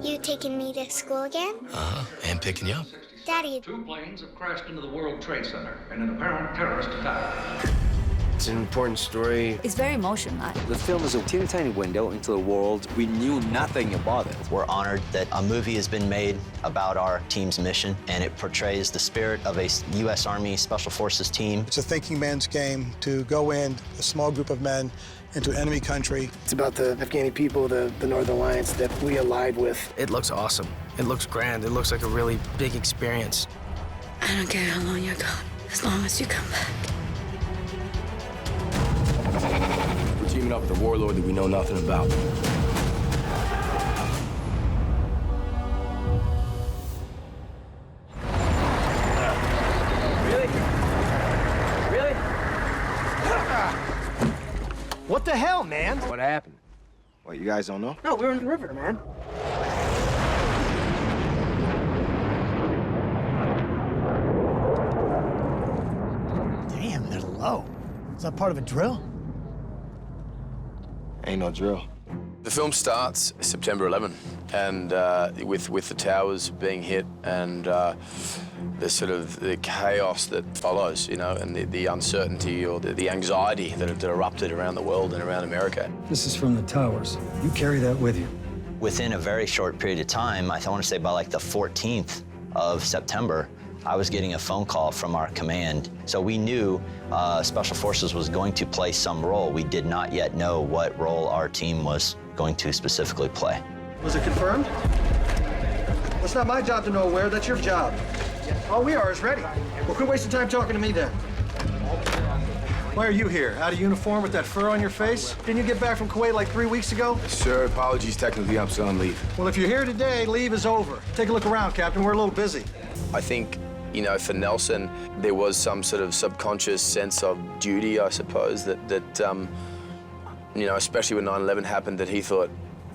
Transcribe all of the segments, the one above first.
You taking me to school again? Uh-huh, and picking you up. Daddy. 2 planes have crashed into the World Trade Center in an apparent terrorist attack. It's an important story. It's very emotional. The film is a teeny tiny window into a world we knew nothing about it. We're honored that a movie has been made about our team's mission, and it portrays the spirit of a U.S. Army Special Forces team. It's a thinking man's game to go in, a small group of men, into enemy country. It's about the Afghani people, the Northern Alliance that we allied with. It looks awesome. It looks grand. It looks like a really big experience. I don't care how long you're gone, as long as you come back. We're teaming up with a warlord that we know nothing about. Really? Really? What the hell, man? What happened? What, you guys don't know? No, we were in the river, man. Damn, they're low. Is that part of a drill? Ain't no drill. The film starts September 11, and with the towers being hit and the sort of the chaos that follows, you know, and the uncertainty or the anxiety that erupted around the world and around America. This is from the towers. You carry that with you. Within a very short period of time, I want to say by like the 14th of September, I was getting a phone call from our command. So we knew Special Forces was going to play some role. We did not yet know what role our team was going to specifically play. Was it confirmed? Well, it's not my job to know where. That's your job. All we are is ready. Well, quit wasting time talking to me then. Why are you here? Out of uniform with that fur on your face? Didn't you get back from Kuwait like 3 weeks ago? Sir, apologies. Technically, I'm still on leave. Well, if you're here today, leave is over. Take a look around, Captain. We're a little busy. I think, you know, for Nelson, there was some sort of subconscious sense of duty, I suppose, that you know, especially when 9/11 happened, that he thought,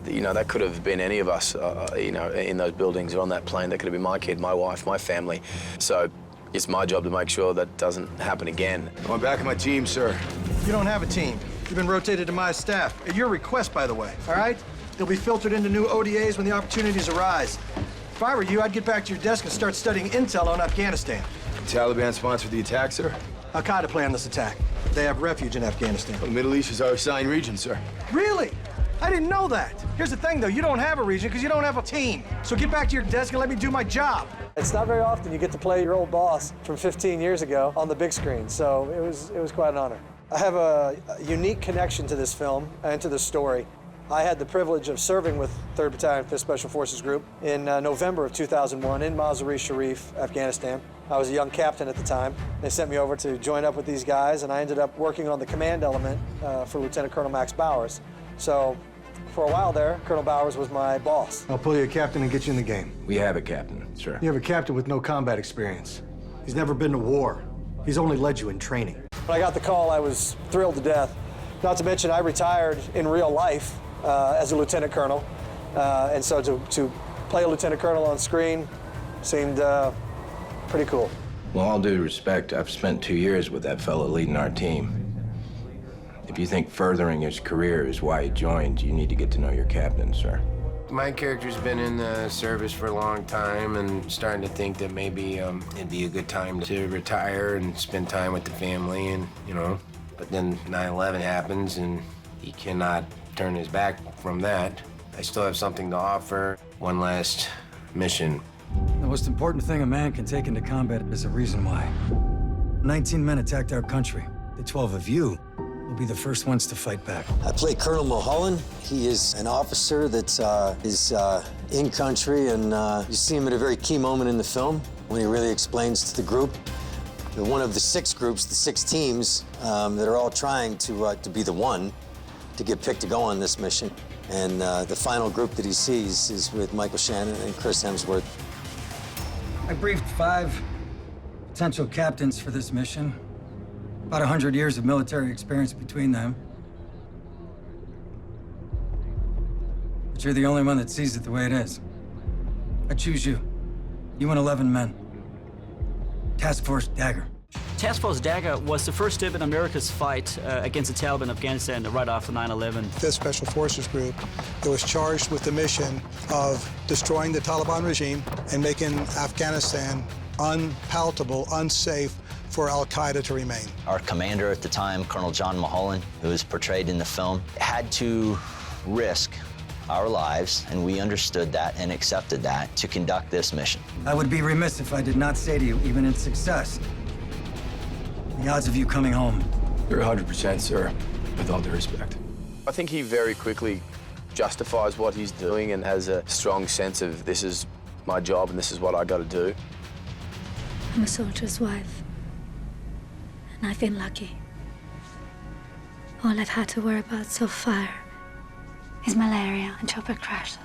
you know, that could have been any of us, you know, in those buildings or on that plane. That could have been my kid, my wife, my family. So it's my job to make sure that doesn't happen again. I'm back in my team, sir. You don't have a team. You've been rotated to my staff. At your request, by the way, all right? You'll be filtered into new ODAs when the opportunities arise. If I were you, I'd get back to your desk and start studying intel on Afghanistan. The Taliban sponsored the attack, sir? Al-Qaeda planned this attack. They have refuge in Afghanistan. The Middle East is our assigned region, sir. Really? I didn't know that. Here's the thing, though. You don't have a region because you don't have a team. So get back to your desk and let me do my job. It's not very often you get to play your old boss from 15 years ago on the big screen, so it was quite an honor. I have a unique connection to this film and to this story. I had the privilege of serving with 3rd Battalion, 5th Special Forces Group in November of 2001 in Mazar-e-Sharif, Afghanistan. I was a young captain at the time. They sent me over to join up with these guys, and I ended up working on the command element for Lieutenant Colonel Max Bowers. So for a while there, Colonel Bowers was my boss. I'll pull you a captain and get you in the game. We have a captain, sir. You have a captain with no combat experience. He's never been to war. He's only led you in training. When I got the call, I was thrilled to death. Not to mention, I retired in real life as a lieutenant colonel, and so to play a lieutenant colonel on screen seemed pretty cool. With all due respect, I've spent 2 years with that fellow leading our team. If you think furthering his career is why he joined, you need to get to know your captain, sir. My character's been in the service for a long time and starting to think that maybe it'd be a good time to retire and spend time with the family, and you know. But then 9/11 happens and he cannot turn his back from that. I still have something to offer. One last mission. The most important thing a man can take into combat is a reason why. 19 men attacked our country. The 12 of you will be the first ones to fight back. I play Colonel Mulholland. He is an officer that is in country, and you see him at a very key moment in the film when he really explains to the group, one of the 6 groups, the 6 teams that are all trying to be the one to get picked to go on this mission. And the final group that he sees is with Michael Shannon and Chris Hemsworth. I briefed 5 potential captains for this mission. About 100 years of military experience between them. But you're the only one that sees it the way it is. I choose you. You and 11 men. Task Force Dagger. Task Force Dagger was the first step in America's fight against the Taliban in Afghanistan right after 9/11. 5th Special Forces Group that was charged with the mission of destroying the Taliban regime and making Afghanistan unpalatable, unsafe for al-Qaeda to remain. Our commander at the time, Colonel John Mulholland, who was portrayed in the film, had to risk our lives, and we understood that and accepted that to conduct this mission. I would be remiss if I did not say to you, even in success, the odds of you coming home. You're 100%, sir, with all due respect. I think he very quickly justifies what he's doing and has a strong sense of this is my job and this is what I got to do. I'm a soldier's wife, and I've been lucky. All I've had to worry about so far is malaria and chopper crashes.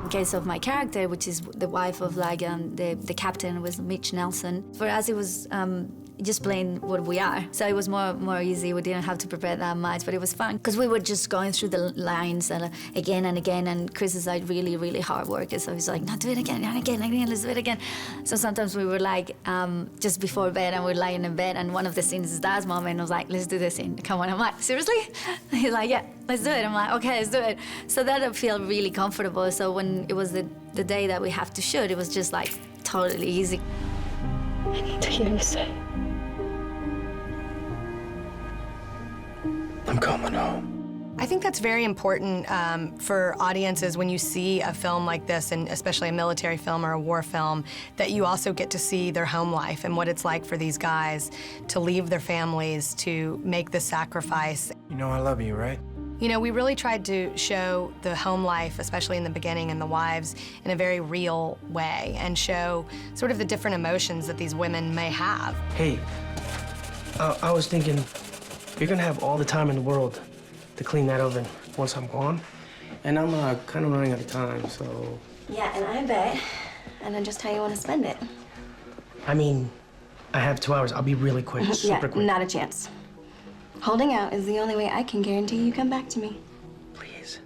In case of my character, which is the wife of the captain, was Mitch Nelson. For us, it was just playing what we are. So it was more easy. We didn't have to prepare that much, but it was fun because we were just going through the lines again and again. And Chris is like really, really hard worker, so he's like, no, do it again, and again, let's do it again. So sometimes we were like just before bed, and we're lying in bed, and one of the scenes is that moment. I was like, let's do this scene. Come on, I'm like, seriously? He's like, yeah, let's do it. I'm like, okay, let's do it. So that I feel really comfortable. So when it was the day that we have to shoot, it was just like totally easy. I need to hear you say. I'm coming home. I think that's very important for audiences when you see a film like this, and especially a military film or a war film, that you also get to see their home life and what it's like for these guys to leave their families, to make the sacrifice. You know I love you, right? You know, we really tried to show the home life, especially in the beginning, and the wives in a very real way, and show sort of the different emotions that these women may have. Hey, I was thinking, you're gonna have all the time in the world to clean that oven once I'm gone. And I'm kind of running out of time, so... Yeah, and I bet. And then just how you want to spend it. I mean, I have 2 hours. I'll be really quick, super quick. Not a chance. Holding out is the only way I can guarantee you come back to me. Please.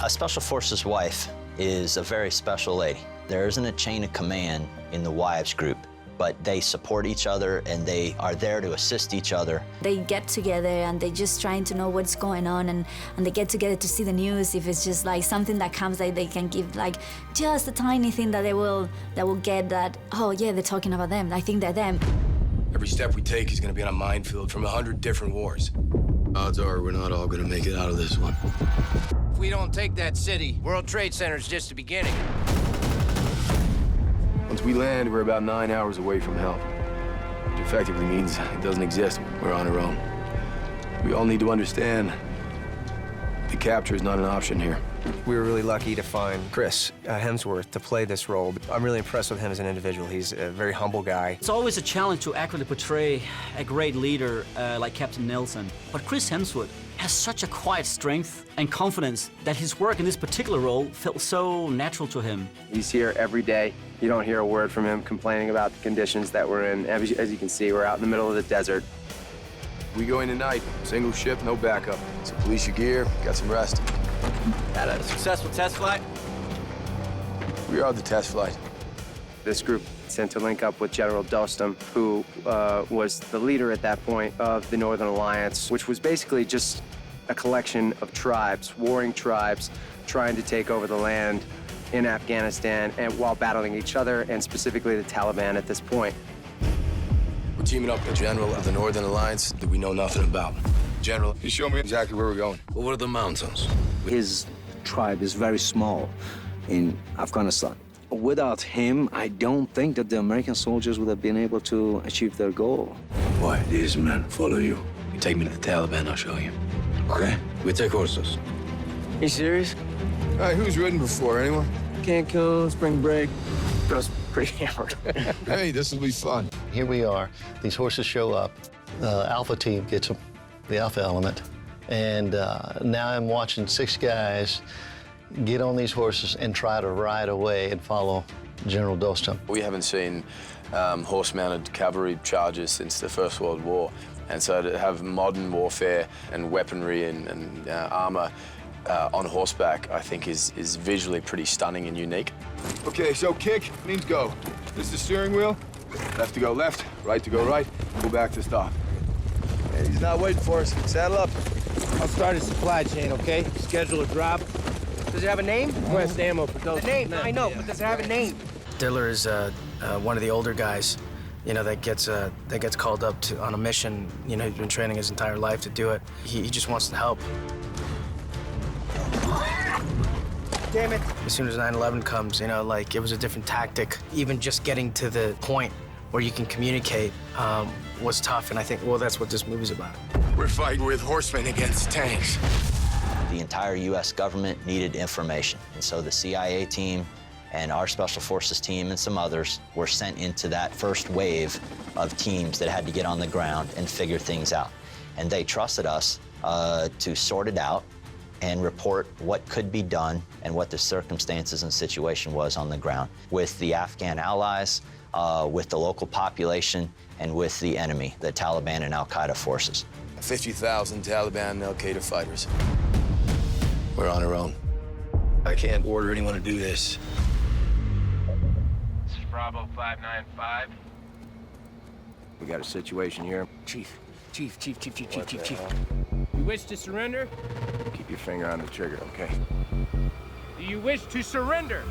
A Special Forces wife is a very special lady. There isn't a chain of command in the wives group, but they support each other and they are there to assist each other. They get together and they're just trying to know what's going on, and they get together to see the news. If it's just like something that comes, that they can give like just a tiny thing that will get that, oh yeah, they're talking about them. I think they're them. Every step we take is going to be on a minefield from 100 different wars. Odds are we're not all going to make it out of this one. If we don't take that city, World Trade Center's just the beginning. Once we land, we're about 9 hours away from hell, which effectively means it doesn't exist. We're on our own. We all need to understand the capture is not an option here. We were really lucky to find Chris Hemsworth to play this role. I'm really impressed with him as an individual. He's a very humble guy. It's always a challenge to accurately portray a great leader like Captain Nelson. But Chris Hemsworth has such a quiet strength and confidence that his work in this particular role felt so natural to him. He's here every day. You don't hear a word from him complaining about the conditions that we're in. As you can see, we're out in the middle of the desert. We go in tonight, single ship, no backup. So police your gear, get some rest. Had a successful test flight? We are the test flight. This group sent to link up with General Dostum, who was the leader at that point of the Northern Alliance, which was basically just a collection of tribes, warring tribes, trying to take over the land in Afghanistan, and while battling each other, and specifically the Taliban at this point. We're teaming up with the General of the Northern Alliance that we know nothing about. General, you show me exactly where we're going. Over the mountains. His tribe is very small in Afghanistan. Without him, I don't think that the American soldiers would have been able to achieve their goal. Why these men follow you? You take me to the Taliban, I'll show you. Okay? We take horses. You serious? All right, who's ridden before? Anyone? Cancun, spring break. Bro's pretty hammered. Hey, this will be fun. Here we are. These horses show up. Alpha team gets them, the alpha element. And now I'm watching 6 guys get on these horses and try to ride away and follow General Dostum. We haven't seen horse-mounted cavalry charges since the First World War. And so to have modern warfare and weaponry and armor on horseback, I think is visually pretty stunning and unique. Okay, so kick means go. This is the steering wheel. Left to go left, right to go right, pull back to stop. Hey, he's not waiting for us. Saddle up. I'll start a supply chain, okay? Schedule a drop. Does it have a name? West ammo for those. The name, I know, but does it have a name? Diller is one of the older guys, you know, that gets called up on a mission. You know, he's been training his entire life to do it. He just wants to help. Damn it. As soon as 9/11 comes, you know, like, it was a different tactic. Even just getting to the point where you can communicate was tough, and I think, well, that's what this movie's about. We're fighting with horsemen against tanks. The entire U.S. government needed information, and so the CIA team and our Special Forces team and some others were sent into that first wave of teams that had to get on the ground and figure things out. And they trusted us to sort it out and report what could be done and what the circumstances and situation was on the ground with the Afghan allies, with the local population, and with the enemy, the Taliban and Al-Qaeda forces. 50,000 Taliban and Al-Qaeda fighters. We're on our own. I can't order anyone to do this. This is Bravo 595. We got a situation here. Chief. You wish to surrender? Keep your finger on the trigger, okay? Do you wish to surrender?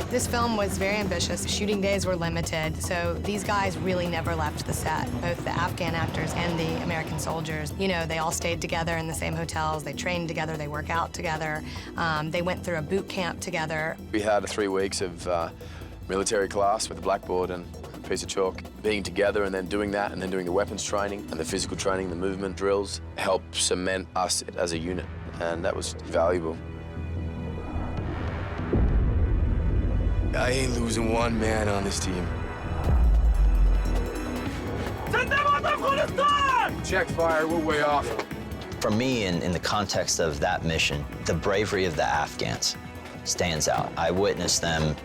This film was very ambitious. Shooting days were limited, so these guys really never left the set. Both the Afghan actors and the American soldiers, you know, they all stayed together in the same hotels. They trained together, they work out together. They went through a boot camp together. We had 3 weeks of military class with a blackboard and a piece of chalk. Being together and then doing that and then doing the weapons training and the physical training, the movement drills, helped cement us as a unit, and that was valuable. I ain't losing one man on this team. Check fire, we're way off. For me, in the context of that mission, the bravery of the Afghans stands out. I witnessed them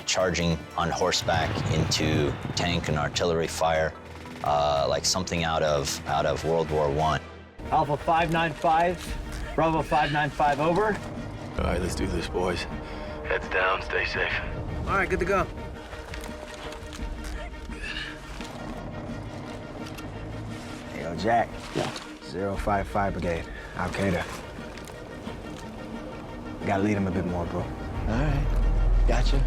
charging on horseback into tank and artillery fire like something out of World War I. Alpha 595, Bravo 595, over. All right, let's do this, boys. Heads down, stay safe. All right, good to go. Hey, yo, Jack. Yeah. 055 Brigade, Al-Qaeda. Gotta lead him a bit more, bro. All right. Gotcha.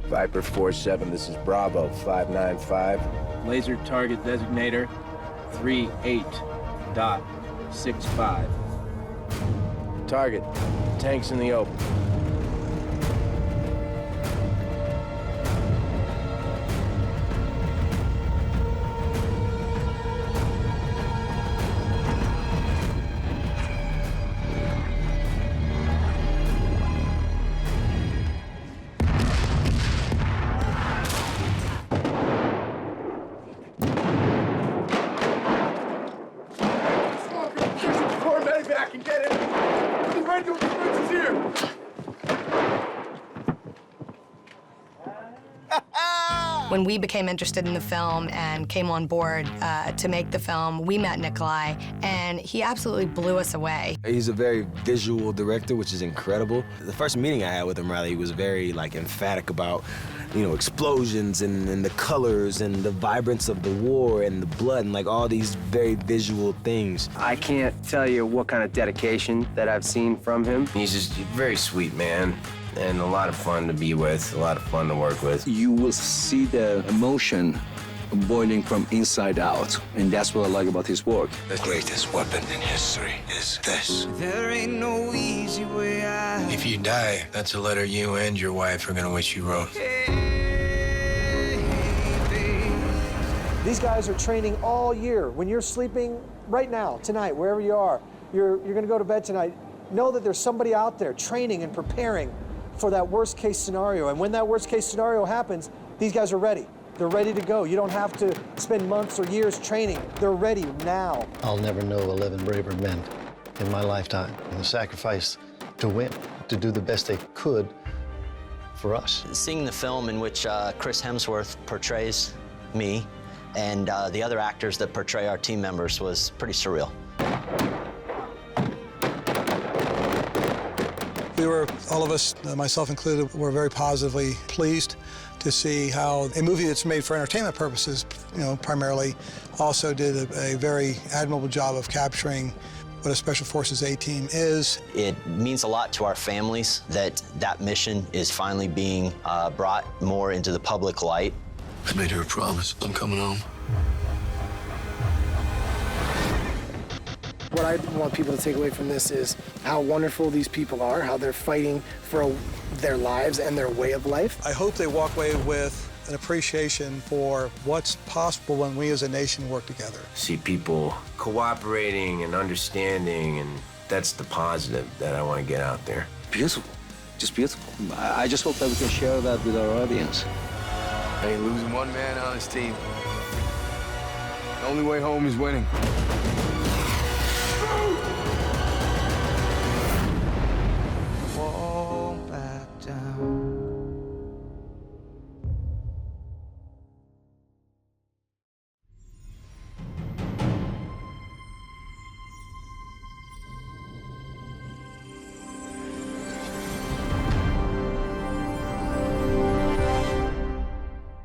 Viper 47, this is Bravo 595. Laser target designator 38.65. Target, tanks in the open. When we became interested in the film and came on board to make the film, we met Nikolai, and he absolutely blew us away. He's a very visual director, which is incredible. The first meeting I had with him, he was very, emphatic about, explosions and the colors and the vibrance of the war and the blood and, all these very visual things. I can't tell you what kind of dedication that I've seen from him. He's just a very sweet man. And a lot of fun to be with, a lot of fun to work with. You will see the emotion boiling from inside out, and that's what I like about his work. The greatest weapon in history is this. There ain't no easy way out. If you die, that's a letter you and your wife are gonna wish you wrote. These guys are training all year. When you're sleeping right now, tonight, wherever you are, you're gonna go to bed tonight, know that there's somebody out there training and preparing for that worst case scenario. And when that worst case scenario happens, these guys are ready. They're ready to go. You don't have to spend months or years training. They're ready now. I'll never know 11 braver men in my lifetime. And the sacrifice to win, to do the best they could for us. Seeing the film in which Chris Hemsworth portrays me, and the other actors that portray our team members was pretty surreal. We were, all of us, myself included, were very positively pleased to see how a movie that's made for entertainment purposes, primarily, also did a very admirable job of capturing what a Special Forces A-team is. It means a lot to our families that that mission is finally being brought more into the public light. I made her a promise. I'm coming home. What I want people to take away from this is how wonderful these people are, how they're fighting for their lives and their way of life. I hope they walk away with an appreciation for what's possible when we as a nation work together. See people cooperating and understanding, and that's the positive that I want to get out there. Beautiful, just beautiful. I just hope that we can share that with our audience. Ain't losing one man on his team. The only way home is winning.